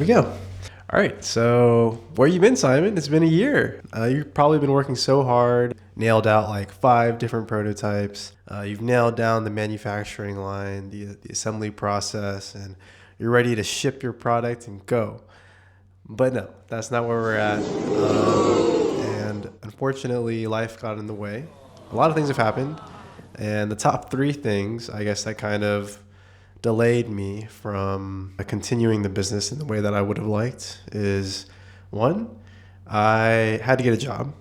we go. All right, so where you been, Simon? It's been a year. You've probably been working so hard, nailed out like 5 different prototypes. You've nailed down the manufacturing line, the assembly process, and you're ready to ship your product and go. But no, that's not where we're at. And unfortunately, life got in the way. A lot of things have happened. And the top 3 things, I guess, that kind of delayed me from continuing the business in the way that I would have liked is, one, I had to get a job.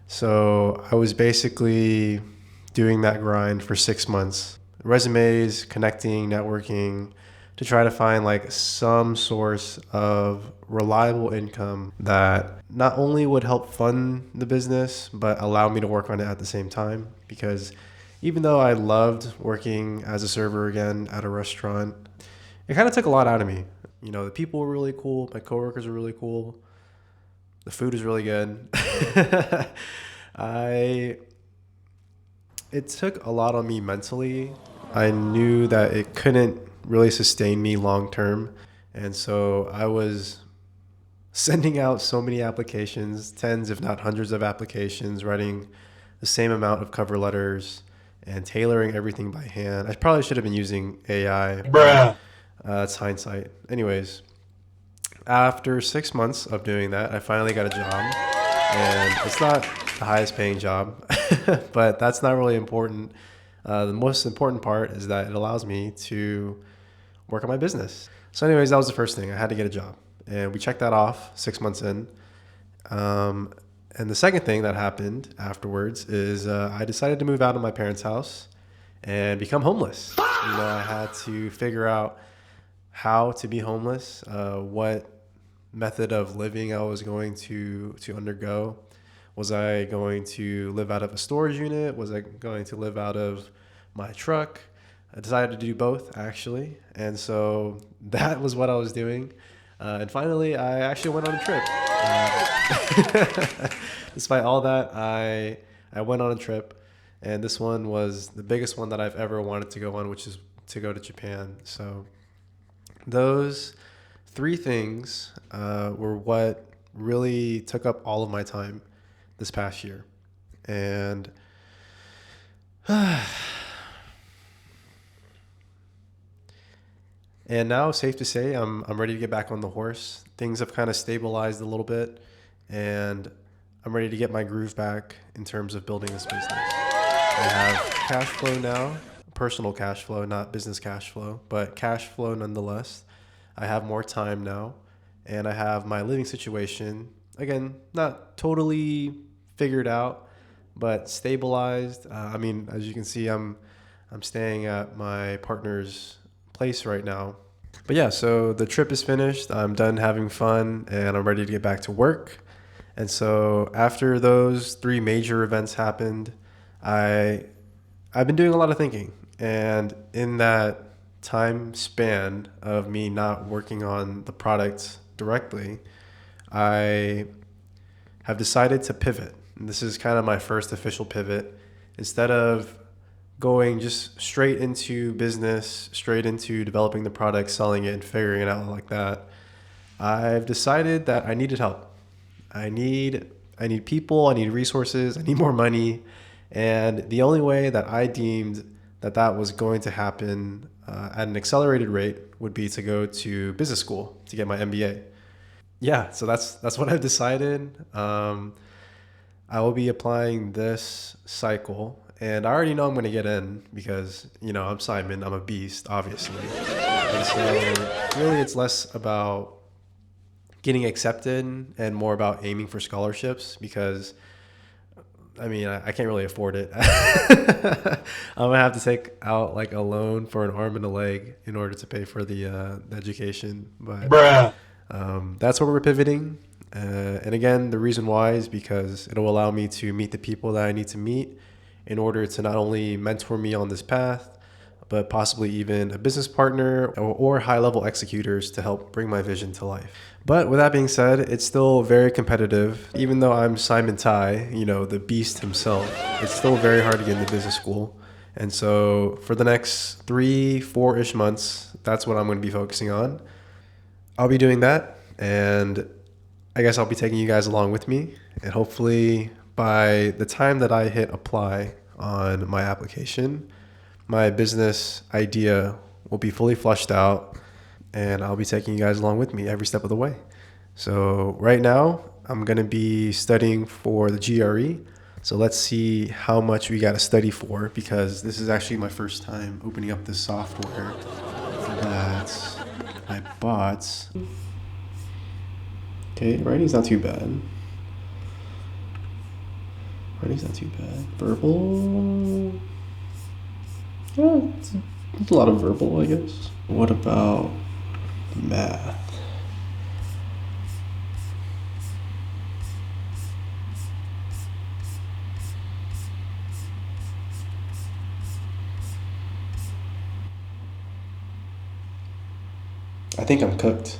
So I was basically doing that grind for 6 months. Resumes, connecting, networking, to try to find like some source of reliable income that not only would help fund the business, but allow me to work on it at the same time. Because even though I loved working as a server again at a restaurant, it kind of took a lot out of me. You know, the people were really cool. My coworkers were really cool. The food was really good. It took a lot on me mentally. I knew that it couldn't really sustain me long term. And so I was sending out so many applications, tens if not hundreds of applications, writing the same amount of cover letters and tailoring everything by hand. I probably should have been using AI. Bruh. It's hindsight. Anyways, after 6 months of doing that, I finally got a job. And it's not the highest paying job, but that's not really important. The most important part is that it allows me to work on my business. So anyways, that was the first thing. I had to get a job. And we checked that off 6 months in. And the second thing that happened afterwards is I decided to move out of my parents' house and become homeless. You know, I had to figure out how to be homeless, what method of living I was going to undergo. Was I going to live out of a storage unit? Was I going to live out of my truck? I decided to do both, actually. And so that was what I was doing. And finally, I actually went on a trip. Despite all that, I went on a trip, and this one was the biggest one that I've ever wanted to go on, which is to go to Japan. So those 3 things were what really took up all of my time this past year. And And now, safe to say, I'm ready to get back on the horse. Things have kind of stabilized a little bit, and I'm ready to get my groove back in terms of building this business. I have cash flow now, personal cash flow, not business cash flow, but cash flow nonetheless. I have more time now, and I have my living situation, again, not totally figured out, but stabilized. As you can see, I'm staying at my partner's place right now. But yeah, so the trip is finished. I'm done having fun and I'm ready to get back to work. And so after those 3 major events happened, I've been doing a lot of thinking. And in that time span of me not working on the product directly, I have decided to pivot. And this is kind of my first official pivot. Instead of going just straight into business, straight into developing the product, selling it, and figuring it out like that, I've decided that I needed help. I need people, I need resources, I need more money. And the only way that I deemed that was going to happen at an accelerated rate would be to go to business school to get my MBA. Yeah, so that's what I've decided. I will be applying this cycle. And I already know I'm going to get in because, you know, I'm Simon. I'm a beast, obviously. And so really it's less about getting accepted and more about aiming for scholarships because, I can't really afford it. I'm going to have to take out like a loan for an arm and a leg in order to pay for the education. But Bruh. that's where we're pivoting. And again, the reason why is because it'll allow me to meet the people that I need to meet in order to not only mentor me on this path, but possibly even a business partner or high-level executors to help bring my vision to life. But with that being said, it's still very competitive. Even though I'm Simon Tai, you know, the beast himself, it's still very hard to get into business school. And so for the next 3-4-ish months, that's what I'm going to be focusing on. I'll be doing that. And I guess I'll be taking you guys along with me. And hopefully, by the time that I hit apply on my application, my business idea will be fully fleshed out, and I'll be taking you guys along with me every step of the way. So, right now, I'm going to be studying for the GRE. So, let's see how much we got to study for, because this is actually my first time opening up this software that I bought. Okay, writing's not too bad. Writing's not too bad. Verbal. Yeah, it's a lot of verbal, I guess. What about math? I think I'm cooked.